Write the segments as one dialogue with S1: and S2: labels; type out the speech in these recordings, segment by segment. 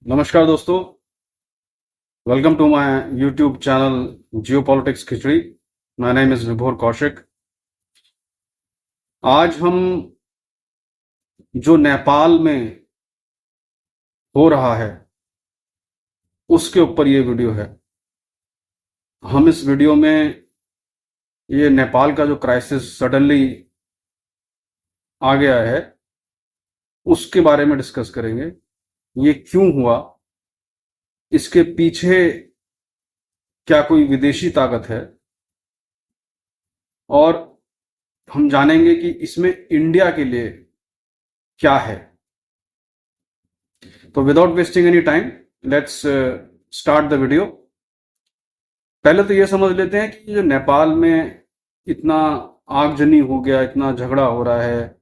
S1: नमस्कार दोस्तों, welcome to my YouTube channel geopolitics Khichdi. My name is Vibhor Kaushik. आज हम जो नेपाल में हो रहा है उसके ऊपर ये वीडियो है। हम इस वीडियो में ये नेपाल का जो क्राइसिस सडनली आ गया है उसके बारे में डिस्कस करेंगे। ये क्यों हुआ, इसके पीछे क्या कोई विदेशी ताकत है, और हम जानेंगे कि इसमें इंडिया के लिए क्या है। तो without wasting any time, let's start the video. पहले तो ये समझ लेते हैं कि जो नेपाल में इतना आगजनी हो गया, इतना झगड़ा हो रहा है,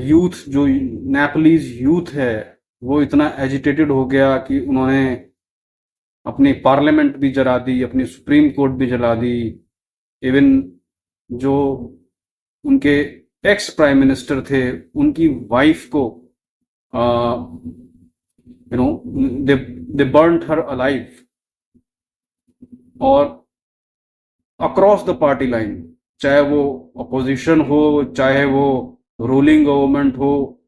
S1: यूथ जो नेपालीज यूथ है वो इतना एजिटेटेड हो गया कि उन्होंने अपनी पार्लियामेंट भी जला दी, अपनी सुप्रीम कोर्ट भी जला दी। इवन जो उनके एक्स प्राइम मिनिस्टर थे उनकी वाइफ को दे बर्न्ड हर अलाइव। और अक्रॉस द पार्टी लाइन, चाहे वो अपोजिशन हो चाहे वो रूलिंग गवर्नमेंट हो,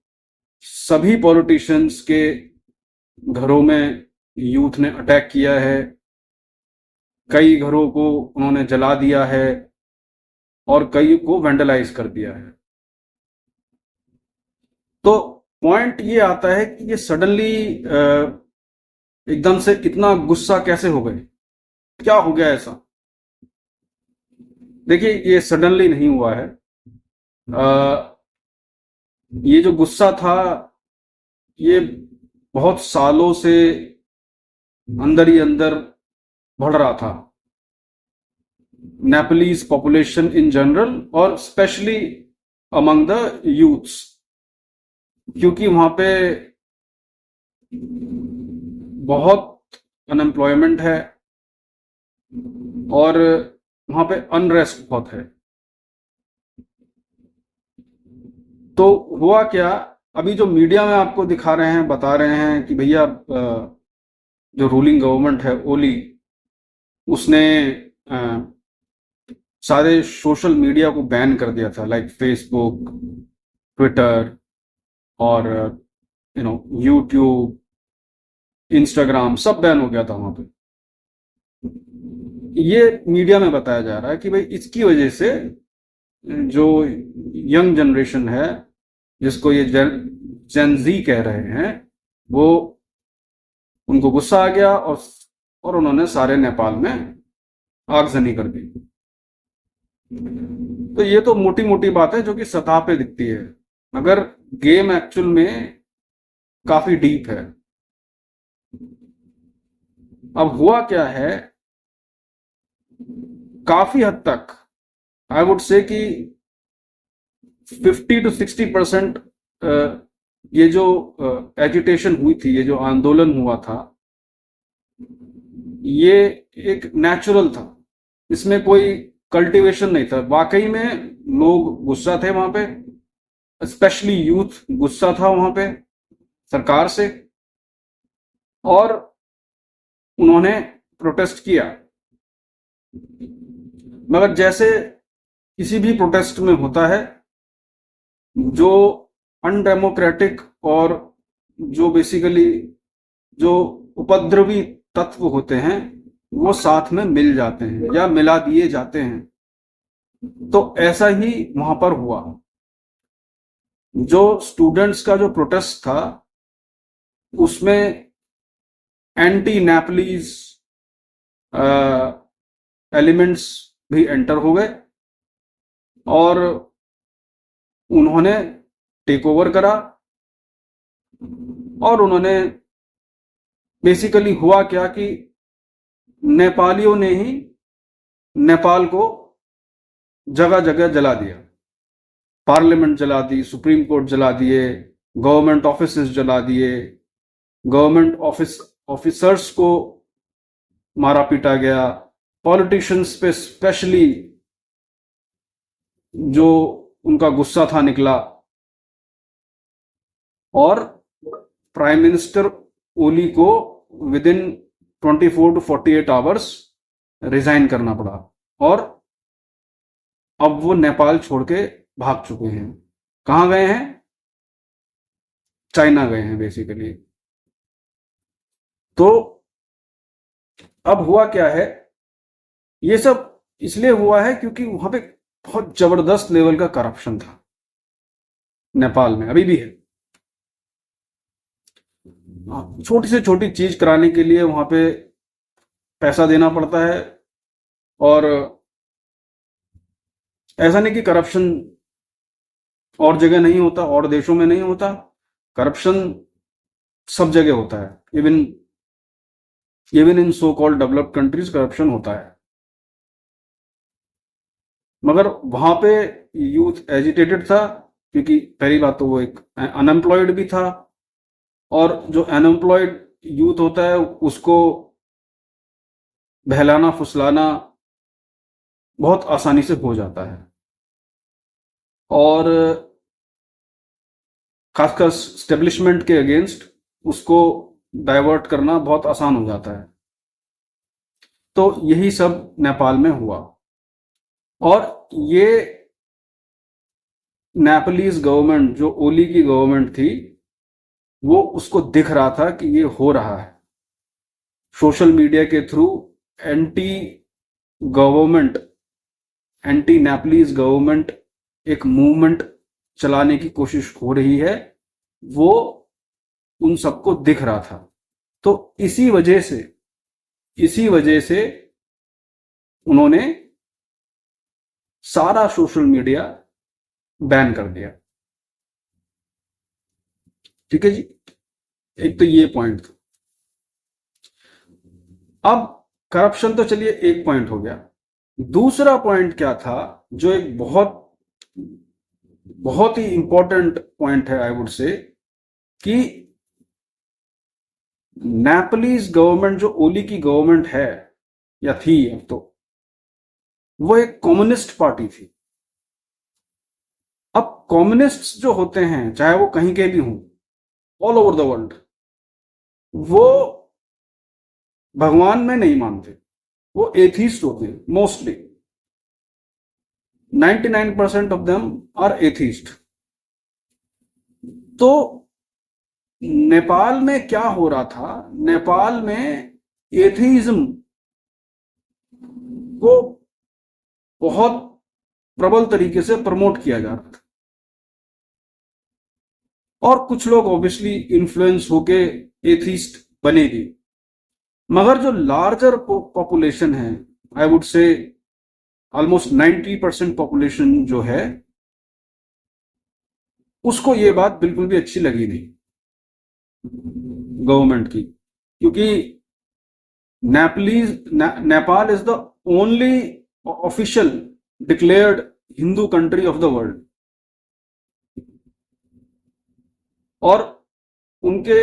S1: सभी पॉलिटिशियंस के घरों में यूथ ने अटैक किया है। कई घरों को उन्होंने जला दिया है और कई को वेंडलाइज कर दिया है। तो पॉइंट ये आता है कि ये सडनली एकदम से इतना गुस्सा कैसे हो गए, क्या हो गया ऐसा। देखिए, ये सडनली नहीं हुआ है। ये जो गुस्सा था ये बहुत सालों से अंदर ही अंदर बढ़ रहा था। नेपालीज पॉपुलेशन इन जनरल और स्पेशली अमंग द यूथ्स, क्योंकि वहां पे बहुत अनएम्प्लॉयमेंट है और वहां पे अनरेस्ट बहुत है। तो हुआ क्या, अभी जो मीडिया में आपको दिखा रहे हैं, बता रहे हैं कि भैया जो रूलिंग गवर्नमेंट है ओली, उसने सारे सोशल मीडिया को बैन कर दिया था, लाइक फेसबुक, ट्विटर और यूट्यूब, इंस्टाग्राम, सब बैन हो गया था वहां पे। ये मीडिया में बताया जा रहा है कि भाई इसकी वजह से जो यंग जनरेशन है, जिसको ये जेनजी कह रहे हैं, वो उनको गुस्सा आ गया और उन्होंने सारे नेपाल में आगजनी कर दी। तो ये तो मोटी मोटी बात है जो कि सतह पे दिखती है, मगर गेम एक्चुअल में काफी डीप है। अब हुआ क्या है, काफी हद तक आई वुड से कि 50 to 60% ये जो एजिटेशन हुई थी, ये जो आंदोलन हुआ था, ये एक नेचुरल था। इसमें कोई कल्टीवेशन नहीं था। वाकई में लोग गुस्सा थे वहां पे, स्पेशली यूथ गुस्सा था वहां पे सरकार से, और उन्होंने प्रोटेस्ट किया। मगर जैसे किसी भी प्रोटेस्ट में होता है, जो अनडेमोक्रेटिक और जो बेसिकली जो उपद्रवी तत्व होते हैं वो साथ में मिल जाते हैं या मिला दिए जाते हैं। तो ऐसा ही वहां पर हुआ। जो स्टूडेंट्स का जो प्रोटेस्ट था उसमें एंटी नेपलीज एलिमेंट्स भी एंटर हो गए और उन्होंने टेक ओवर करा। और उन्होंने बेसिकली हुआ क्या कि नेपालियों ने ही नेपाल को जगह जगह जला दिया। पार्लियामेंट जला दी, सुप्रीम कोर्ट जला दिए, गवर्नमेंट ऑफिसेस जला दिए, गवर्नमेंट ऑफिसर्स को मारा पीटा गया। पॉलिटिशियंस पे स्पेशली जो उनका गुस्सा था निकला, और प्राइम मिनिस्टर ओली को with in 24 to 48 hours resign करना पड़ा और अब वो नेपाल छोड़ के भाग चुके हैं। कहाँ गए हैं? चाइना गए हैं बेसिकली। तो अब हुआ क्या है, ये सब इसलिए हुआ है क्योंकि वहां पे बहुत जबरदस्त लेवल का करप्शन था। नेपाल में अभी भी है। छोटी से छोटी चीज कराने के लिए वहां पे पैसा देना पड़ता है। और ऐसा नहीं कि करप्शन और जगह नहीं होता, और देशों में नहीं होता। करप्शन सब जगह होता है। Even in so called developed countries corruption होता है। मगर वहां पे यूथ एजिटेटेड था क्योंकि पहली बात तो वो एक अनएम्प्लॉयड भी था, और जो अनएम्प्लॉयड यूथ होता है उसको बहलाना फुसलाना बहुत आसानी से हो जाता है, और खासकर स्टेब्लिशमेंट के अगेंस्ट उसको डाइवर्ट करना बहुत आसान हो जाता है। तो यही सब नेपाल में हुआ, और ये नेपालीज गवर्नमेंट, जो ओली की गवर्नमेंट थी, वो उसको दिख रहा था कि ये हो रहा है। सोशल मीडिया के through anti government, anti Nepalese government एक मूवमेंट चलाने की कोशिश हो रही है, वो उन सबको दिख रहा था। तो इसी वजह से उन्होंने सारा सोशल मीडिया बैन कर दिया। ठीक है जी, एक तो ये पॉइंट था। अब करप्शन तो चलिए एक पॉइंट हो गया। दूसरा पॉइंट क्या था, जो एक बहुत बहुत ही इंपॉर्टेंट पॉइंट है, आई वुड से, कि नेपालीज गवर्नमेंट, जो ओली की गवर्नमेंट है या थी अब तो, वो एक कम्युनिस्ट पार्टी थी। अब कम्युनिस्ट्स जो होते हैं, चाहे वो कहीं के भी हों, ऑल ओवर द वर्ल्ड, वो भगवान में नहीं मानते। वो एथीस्ट होते हैं mostly. 99% of them are atheist. तो नेपाल में क्या हो रहा था, नेपाल में एथीज्म को बहुत प्रबल तरीके से प्रमोट किया जा रहा था, और कुछ लोग ऑब्वियसली इन्फ्लुएंस होके एथीस्ट बने भी। मगर जो लार्जर पॉपुलेशन है, आई वुड से ऑलमोस्ट 90% पॉपुलेशन जो है, उसको ये बात बिल्कुल भी अच्छी लगी नहीं गवर्नमेंट की, क्योंकि Nepal is the only official declared Hindu country of the world, और उनके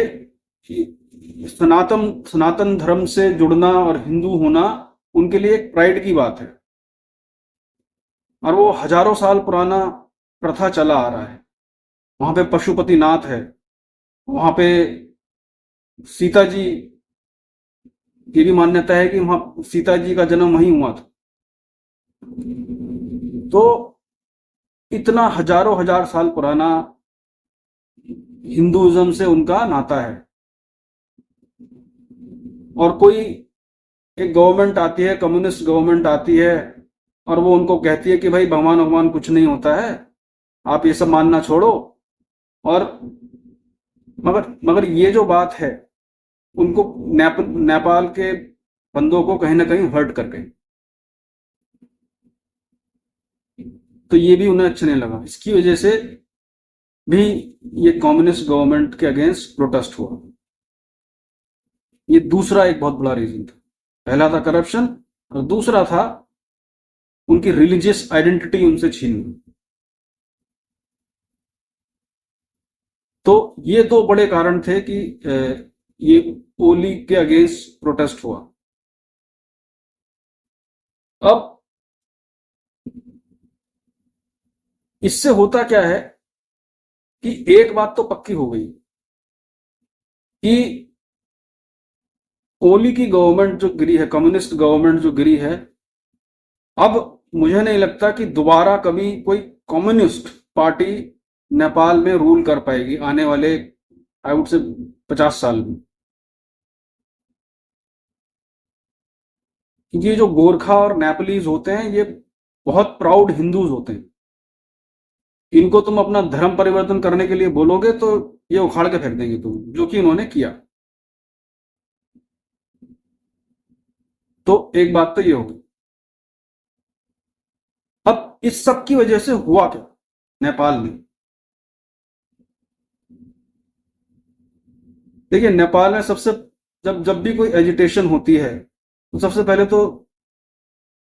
S1: सनातन धर्म से जुड़ना और हिंदू होना उनके लिए एक प्राइड की बात है। और वो हजारों साल पुराना प्रथा चला आ रहा है। वहां पे पशुपतिनाथ है, वहां पे सीता जी की भी मान्यता है कि वहां सीता जी का जन्म वहीं हुआ था। तो इतना हजारों हजार साल पुराना हिंदुइज्म से उनका नाता है, और कोई एक गवर्नमेंट आती है, कम्युनिस्ट गवर्नमेंट आती है, और वो उनको कहती है कि भाई भगवान भगवान कुछ नहीं होता है, आप ये सब मानना छोड़ो। और मगर ये जो बात है, उनको नेपाल के बंदों को कहीं ना कहीं हर्ट कर गई। तो ये भी उन्हें अच्छा नहीं लगा। इसकी वजह से भी ये कम्युनिस्ट गवर्नमेंट के अगेंस्ट प्रोटेस्ट हुआ। ये दूसरा एक बहुत बड़ा रीजन था। पहला था करप्शन, और दूसरा था उनकी रिलीजियस आइडेंटिटी उनसे छीनना। तो ये दो बड़े कारण थे कि ये ओली के अगेंस्ट प्रोटेस्ट हुआ। अब इससे होता क्या है कि एक बात तो पक्की हो गई कि ओली की गवर्नमेंट जो गिरी है, कम्युनिस्ट गवर्नमेंट जो गिरी है, अब मुझे नहीं लगता कि दोबारा कभी कोई कम्युनिस्ट पार्टी नेपाल में रूल कर पाएगी आने वाले, आई वुड से, 50 साल में। क्योंकि ये जो गोरखा और नेपालीज होते हैं, ये बहुत प्राउड हिंदूज होते हैं। इनको तुम अपना धर्म परिवर्तन करने के लिए बोलोगे तो ये उखाड़ के फेंक देंगे तुम, जो कि इन्होंने किया। तो एक बात तो ये होगी। अब इस सब की वजह से हुआ क्या नेपाल में? देखिए, नेपाल में सबसे, जब जब भी कोई एजिटेशन होती है तो सबसे पहले तो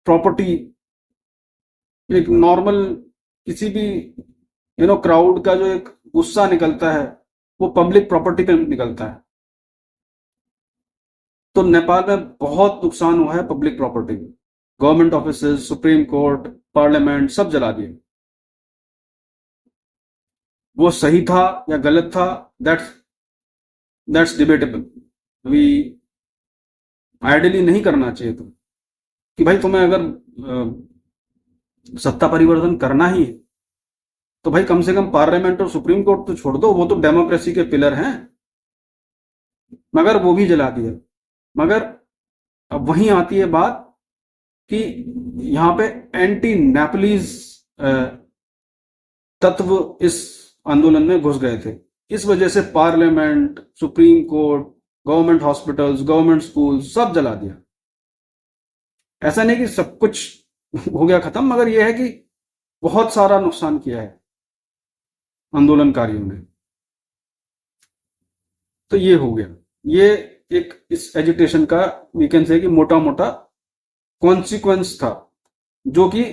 S1: प्रॉपर्टी, एक नॉर्मल किसी भी क्राउड का जो एक गुस्सा निकलता है, वो पब्लिक प्रॉपर्टी पे निकलता है। तो नेपाल में बहुत नुकसान हुआ है पब्लिक प्रॉपर्टी में। Government offices, supreme court, parliament सब जला दिए। वो सही था या गलत था, दैट्स दैट्स डिबेटेबल। अभी आइडियली नहीं करना चाहिए था कि भाई तुम्हें अगर सत्ता परिवर्तन करना ही है तो भाई कम से कम पार्लियामेंट और सुप्रीम कोर्ट तो छोड़ दो, वो तो डेमोक्रेसी के पिलर हैं। मगर वो भी जला दिया। मगर अब वहीं आती है बात कि यहाँ पे एंटी नेपलीज तत्व इस आंदोलन में घुस गए थे। इस वजह से parliament, supreme court, government hospitals, government school सब जला दिया। ऐसा नहीं कि सब कुछ हो गया खत्म, मगर यह है कि बहुत सारा नुकसान किया है आंदोलनकारियों ने। तो ये हो गया, ये एक इस एजिटेशन का वी कैन से कि मोटा मोटा कॉन्सिक्वेंस था, जो कि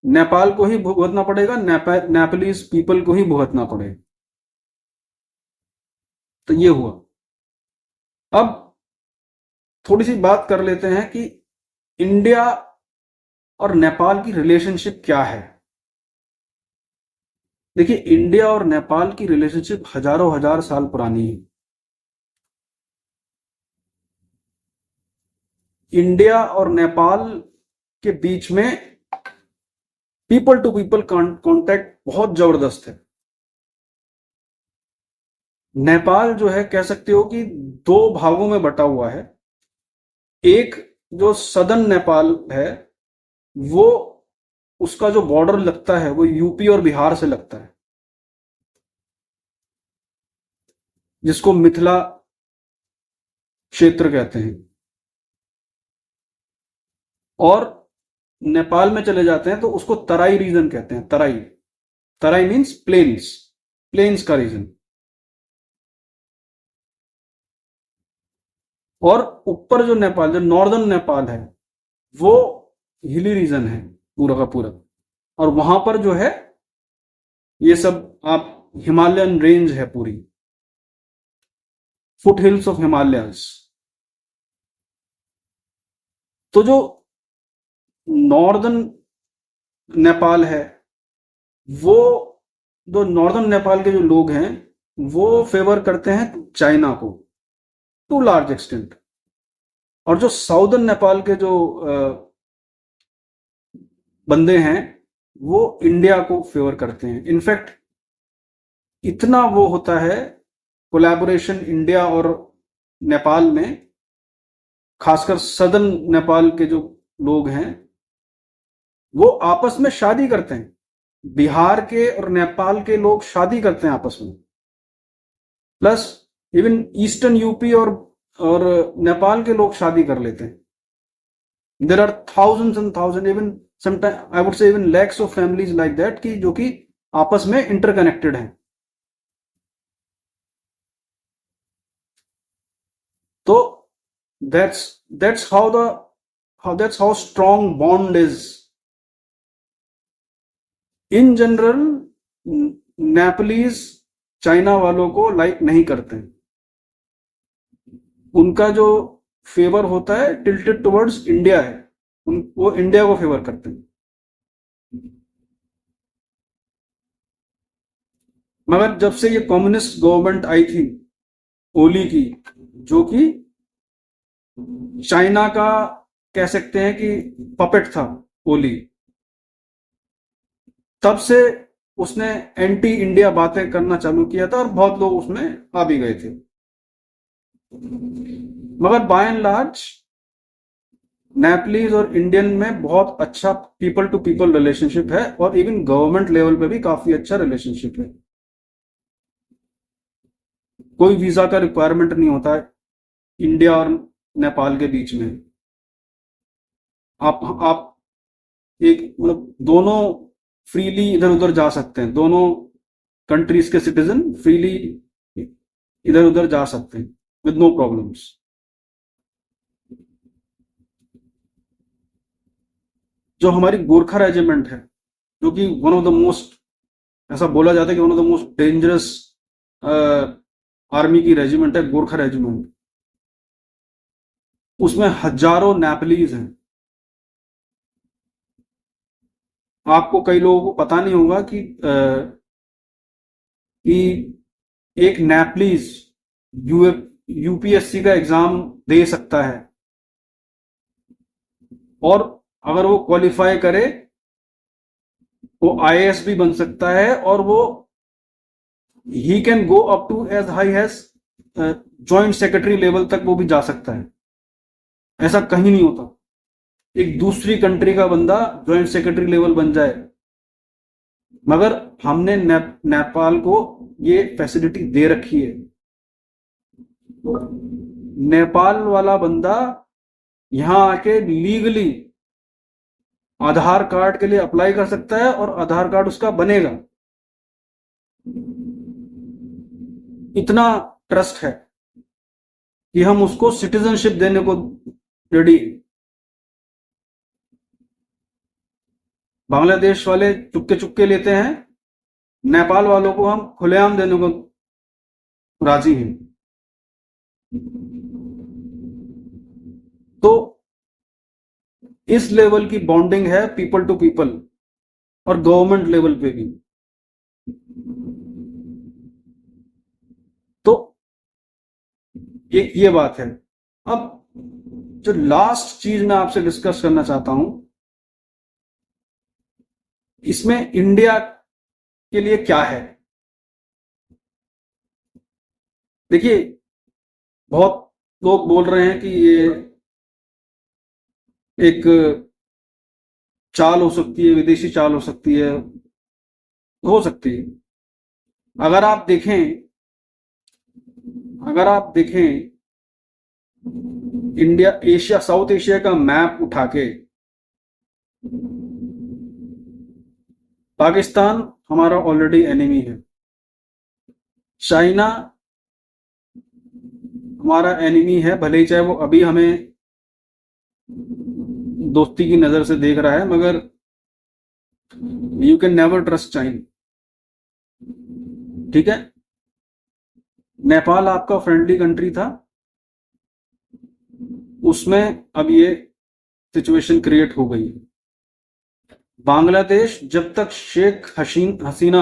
S1: नेपाल को ही भुगतना पड़ेगा, नेपालीज पीपल को ही भुगतना पड़ेगा। तो ये हुआ। अब थोड़ी सी बात कर लेते हैं कि इंडिया और नेपाल की रिलेशनशिप क्या है। देखिए, इंडिया और नेपाल की रिलेशनशिप हजारों हजार साल पुरानी है। इंडिया और नेपाल के बीच में पीपल टू पीपल कांटेक्ट बहुत जबरदस्त है। नेपाल जो है, कह सकते हो कि दो भागों में बटा हुआ है। एक जो सदर्न नेपाल है, वो, उसका जो बॉर्डर लगता है वो यूपी और बिहार से लगता है, जिसको मिथिला क्षेत्र कहते हैं। और नेपाल में चले जाते हैं तो उसको तराई रीजन कहते हैं। तराई, तराई मीन्स प्लेन्स, प्लेन्स का रीजन। और ऊपर जो नेपाल, जो नॉर्दर्न नेपाल है, वो हिली रीजन है पूरा का पूरा। और वहां पर जो है, ये सब आप, हिमालयन रेंज है पूरी, फुट हिल्स ऑफ हिमालयस। तो जो नॉर्दर्न नेपाल है, वो, जो नॉर्दर्न नेपाल के जो लोग हैं, वो फेवर करते हैं चाइना को टू लार्ज एक्सटेंट। और जो साउदर्न नेपाल के जो बंदे हैं, वो इंडिया को फेवर करते हैं। इनफैक्ट इतना वो होता है कोलैबोरेशन इंडिया और नेपाल में, खासकर सदर्न नेपाल के जो लोग हैं, वो आपस में शादी करते हैं। बिहार के और नेपाल के लोग शादी करते हैं आपस में। प्लस इवन ईस्टर्न यूपी और नेपाल के लोग शादी कर लेते हैं। There are thousands and thousand, even sometime I would say even lakhs of families like that, की जो कि आपस में इंटरकनेक्टेड हैं। तो that's how strong bond is. In general Nepalese China वालों को लाइक नहीं करते। उनका जो फेवर होता है टिल्टेड टुवर्ड्स इंडिया है, वो इंडिया को फेवर करते हैं। मगर जब से ये कम्युनिस्ट गवर्नमेंट आई थी ओली की, जो कि चाइना का कह सकते हैं कि पपेट था ओली। तब से उसने एंटी इंडिया बातें करना चालू किया था और बहुत लोग उसमें आ भी गए थे। मगर बाय एंड लार्ज नेपलीज और इंडियन में बहुत अच्छा पीपल टू पीपल रिलेशनशिप है, और इवन गवर्नमेंट लेवल पे भी काफी अच्छा रिलेशनशिप है। कोई वीजा का रिक्वायरमेंट नहीं होता है इंडिया और नेपाल के बीच में। आप एक मतलब दोनों फ्रीली इधर उधर जा सकते हैं, दोनों कंट्रीज के सिटीजन फ्रीली इधर उधर जा सकते हैं विद नो प्रॉब्लम्स। जो हमारी गोरखा रेजिमेंट है, जो कि वन ऑफ द मोस्ट, ऐसा बोला जाता है कि one of the most dangerous army की रेजिमेंट है गोरखा रेजिमेंट। उसमें हजारों नेपलीज हैं। आपको कई लोगों को पता नहीं होगा कि एक नेपलीज यूपीएससी का एग्जाम दे सकता है, और अगर वो क्वालिफाई करे वो आईएएस भी बन सकता है, और वो ही can go up to as high as joint secretary level तक वो भी जा सकता है। ऐसा कहीं नहीं होता एक दूसरी कंट्री का बंदा जॉइंट सेक्रेटरी लेवल बन जाए। मगर हमने नेपाल को ये फैसिलिटी दे रखी है। नेपाल वाला बंदा यहां आके लीगली आधार कार्ड के लिए अप्लाई कर सकता है और आधार कार्ड उसका बनेगा। इतना ट्रस्ट है कि हम उसको सिटीजनशिप देने को रेडी। बांग्लादेश वाले चुपके चुपके लेते हैं, नेपाल वालों को हम खुलेआम देने को राजी हैं। तो इस लेवल की बॉन्डिंग है पीपल टू पीपल, और गवर्नमेंट लेवल पे भी। तो ये बात है। अब जो लास्ट चीज मैं आपसे डिस्कस करना चाहता हूं, इसमें इंडिया के लिए क्या है। देखिए, बहुत लोग बोल रहे हैं कि ये एक चाल हो सकती है, विदेशी चाल हो सकती है। हो सकती है। अगर आप देखें अगर आप देखें इंडिया, एशिया, साउथ एशिया का मैप उठा के, पाकिस्तान हमारा ऑलरेडी एनिमी है। चाइना हमारा एनिमी है, भले ही चाहे वो अभी हमें दोस्ती की नजर से देख रहा है, मगर you can never trust China. ठीक है। नेपाल आपका फ्रेंडली कंट्री था, उसमें अब ये सिचुएशन क्रिएट हो गई। बांग्लादेश जब तक शेख हसीना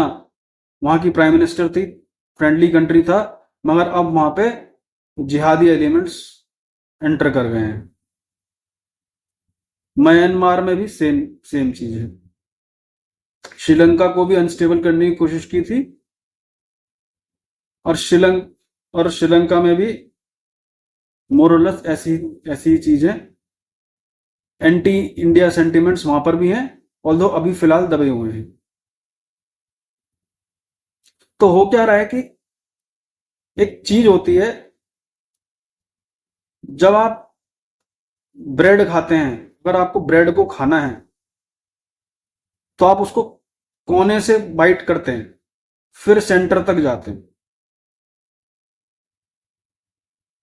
S1: वहां की प्राइम मिनिस्टर थी, फ्रेंडली कंट्री था, मगर अब वहां पे जिहादी एलिमेंट्स एंटर कर गए हैं। म्यांमार में भी सेम सेम चीज है। श्रीलंका को भी अनस्टेबल करने की कोशिश की थी, और श्रीलंका में भी मोरलेस ऐसी ऐसी चीज है। एंटी इंडिया सेंटिमेंट्स वहां पर भी हैं, ऑल्दो अभी फिलहाल दबे हुए हैं। तो हो क्या रहा है कि एक चीज होती है, जब आप ब्रेड खाते हैं, अगर आपको ब्रेड को खाना है तो आप उसको कोने से बाइट करते हैं, फिर सेंटर तक जाते हैं।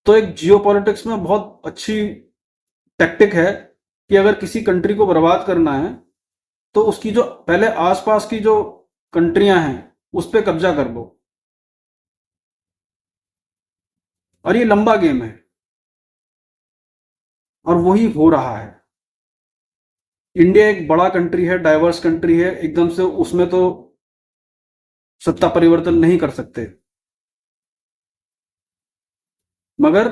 S1: तो एक जियोपॉलिटिक्स में बहुत अच्छी टैक्टिक है कि अगर किसी कंट्री को बर्बाद करना है तो उसकी जो पहले आसपास की जो कंट्रियां हैं उस पर कब्जा कर लो। और ये लंबा गेम है, और वही हो रहा है। इंडिया एक बड़ा कंट्री है, डाइवर्स कंट्री है, एकदम से उसमें तो सत्ता परिवर्तन नहीं कर सकते। मगर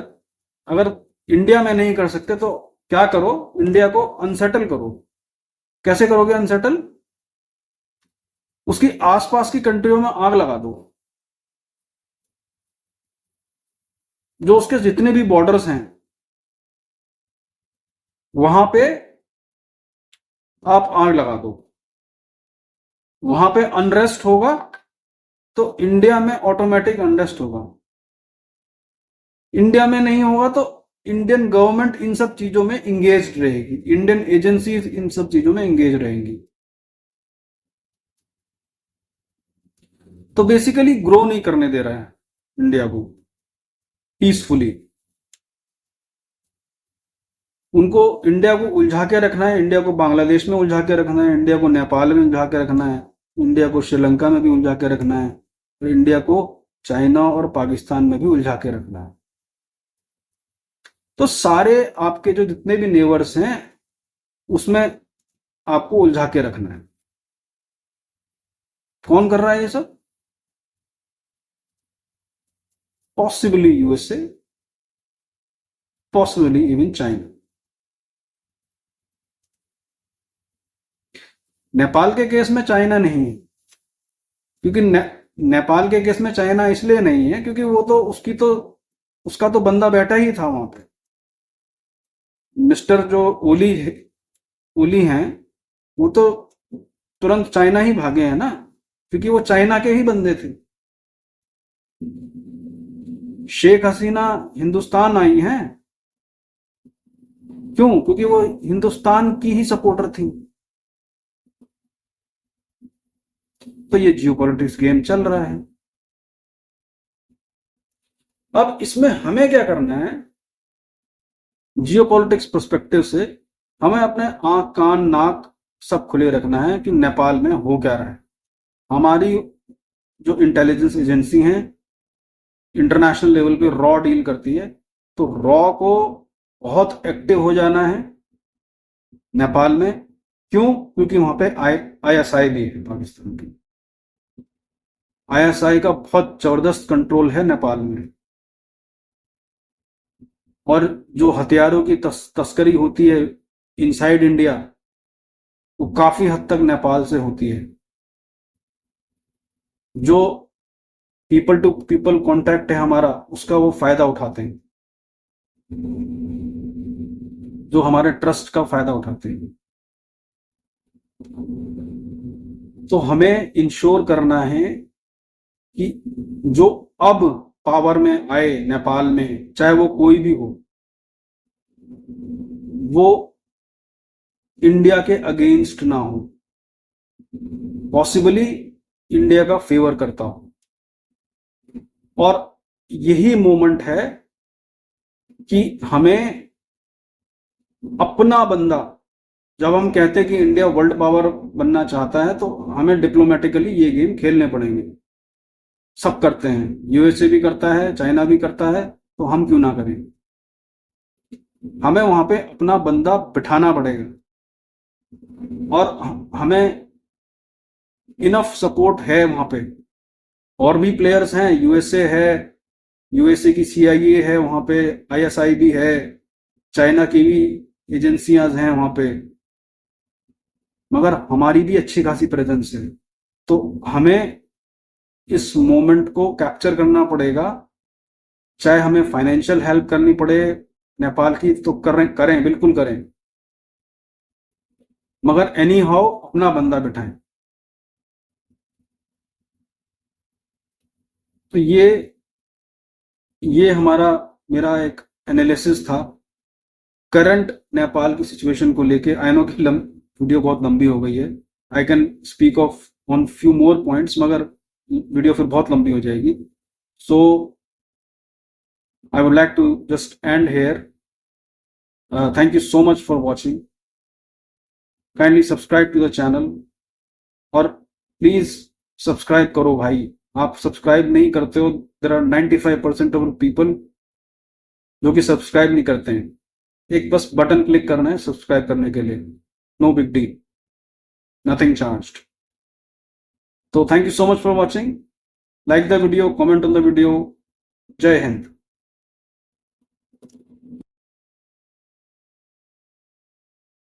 S1: अगर इंडिया में नहीं कर सकते तो क्या करो, इंडिया को अनसेटल करो। कैसे करोगे अनसेटल? उसकी आसपास की कंट्रियों में आग लगा दो। जो उसके जितने भी बॉर्डर्स हैं वहां पे आप आग लगा दो। वहां पे अनरेस्ट होगा तो इंडिया में ऑटोमेटिक अनरेस्ट होगा। इंडिया में नहीं होगा तो इंडियन गवर्नमेंट इन सब चीजों में इंगेज रहेगी, इंडियन एजेंसीज इन सब चीजों में इंगेज रहेंगी। तो बेसिकली ग्रो नहीं करने दे रहा है इंडिया को पीसफुली। उनको इंडिया को उलझा के रखना है, इंडिया को बांग्लादेश में उलझा के रखना है, इंडिया को नेपाल में उलझा के रखना है, इंडिया को श्रीलंका में भी उलझा के रखना है, और इंडिया को चाइना और पाकिस्तान में भी उलझा के रखना है। तो सारे आपके जो जितने भी नेबर्स हैं उसमें आपको उलझा के रखना है। कौन कर रहा है ये सब? Possibly USA, possibly even China. Nepal के केस में चाइना नहीं है, क्योंकि नेपाल के केस में चाइना इसलिए नहीं है क्योंकि वो तो उसका तो बंदा बैठा ही था वहां पे। मिस्टर जो ओली हैं वो तो तुरंत चाइना ही भागे हैं ना, क्योंकि वो चाइना के ही बंदे थे। शेख हसीना हिंदुस्तान आई हैं क्यों? क्योंकि वो हिंदुस्तान की ही सपोर्टर थी। तो ये जियोपॉलिटिक्स गेम चल रहा है। अब इसमें हमें क्या करना है? जियोपॉलिटिक्स पर्सपेक्टिव से हमें अपने आंख कान नाक सब खुले रखना है कि नेपाल में हो क्या रहा है। हमारी जो इंटेलिजेंस एजेंसी हैं इंटरनेशनल लेवल पे रॉ डील करती है, तो रॉ को बहुत एक्टिव हो जाना है नेपाल में। क्यों? क्योंकि वहां पे आईएसआई भी है पाकिस्तान की। आईएसआई का बहुत जबरदस्त कंट्रोल है नेपाल में, और जो हथियारों की तस्करी होती है इनसाइड इंडिया वो काफी हद तक नेपाल से होती है। जो पीपल टू पीपल कांटेक्ट है हमारा उसका वो फायदा उठाते हैं, जो हमारे ट्रस्ट का फायदा उठाते हैं। तो हमें इंश्योर करना है कि जो अब पावर में आए नेपाल में, चाहे वो कोई भी हो, वो इंडिया के अगेंस्ट ना हो, पॉसिबली इंडिया का फेवर करता हो। और यही मोमेंट है कि हमें अपना बंदा, जब हम कहते हैं कि इंडिया वर्ल्ड पावर बनना चाहता है तो हमें डिप्लोमेटिकली ये गेम खेलने पड़ेंगे। सब करते हैं, यूएसए भी करता है, चाइना भी करता है, तो हम क्यों ना करें? हमें वहां पे अपना बंदा बिठाना पड़ेगा, और हमें इनफ सपोर्ट है वहां पे। और भी प्लेयर्स हैं, यूएसए है, यूएसए की सीआईए है वहां पे, आईएसआई भी है, चाइना की भी एजेंसियां हैं वहां पे, मगर हमारी भी अच्छी खासी प्रेजेंस है। तो हमें इस मोमेंट को कैप्चर करना पड़ेगा, चाहे हमें फाइनेंशियल हेल्प करनी पड़े नेपाल की तो करें, करें बिल्कुल करें, मगर एनी हाउ अपना बंदा बिठाएं। तो ये मेरा एक एनालिसिस था करंट नेपाल की सिचुएशन को लेके। आई नो कि वीडियो बहुत लंबी हो गई है, I can speak of on few more points, मगर वीडियो फिर बहुत लंबी हो जाएगी। So I would like to just end here. Thank you so much for watching. Kindly subscribe to the channel, और प्लीज सब्सक्राइब करो भाई। आप सब्सक्राइब नहीं करते हो, देर आर 95% ऑफ पीपल जो कि सब्सक्राइब नहीं करते हैं। एक बस बटन क्लिक करना है सब्सक्राइब करने के लिए, no big deal, nothing charged. तो thank you so much for watching. Like the video, comment on the video. जय हिंद।